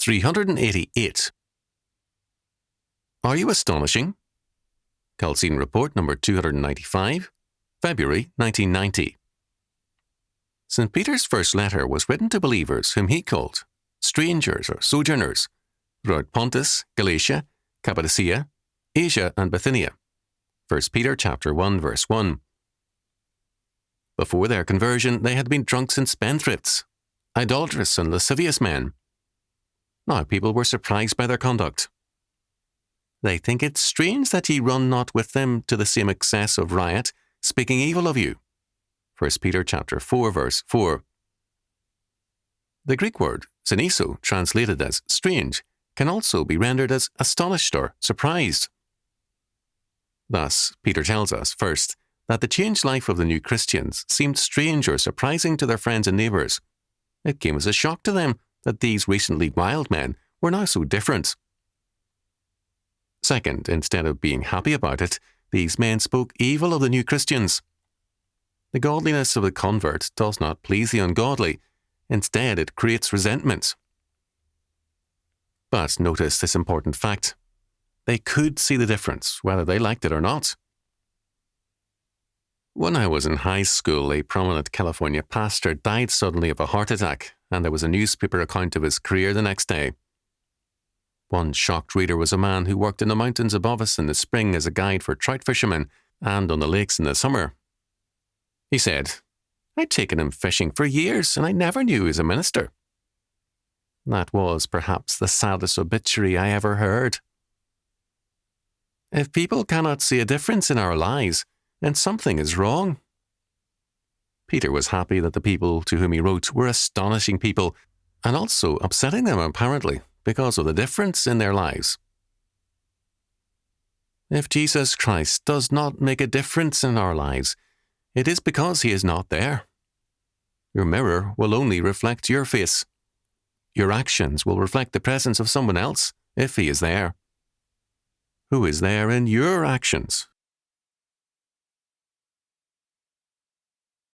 388. Are you astonishing? Chalcedon Report number 295, February 1990. St. Peter's first letter was written to believers whom he called strangers or sojourners throughout Pontus, Galatia, Cappadocia, Asia and Bithynia. 1 Peter chapter 1 verse 1. Before their conversion, they had been drunks and spendthrifts, idolatrous and lascivious men. Now people were surprised by their conduct. They think it strange that ye run not with them to the same excess of riot, speaking evil of you. 1 Peter chapter 4 verse 4. The Greek word syneso, translated as strange, can also be rendered as astonished or surprised. Thus, Peter tells us, first, that the changed life of the new Christians seemed strange or surprising to their friends and neighbours. It came as a shock to them that these recently wild men were now so different. Second, instead of being happy about it, these men spoke evil of the new Christians. The godliness of the convert does not please the ungodly. Instead, it creates resentment. But notice this important fact. They could see the difference, whether they liked it or not. When I was in high school, a prominent California pastor died suddenly of a heart attack, and there was a newspaper account of his career the next day. One shocked reader was a man who worked in the mountains above us in the spring as a guide for trout fishermen and on the lakes in the summer. He said, "I'd taken him fishing for years, and I never knew he was a minister." That was perhaps the saddest obituary I ever heard. If people cannot see a difference in our lives, then something is wrong. Peter was happy that the people to whom he wrote were astonishing people, and also upsetting them apparently because of the difference in their lives. If Jesus Christ does not make a difference in our lives, it is because he is not there. Your mirror will only reflect your face. Your actions will reflect the presence of someone else, if he is there. Who is there in your actions?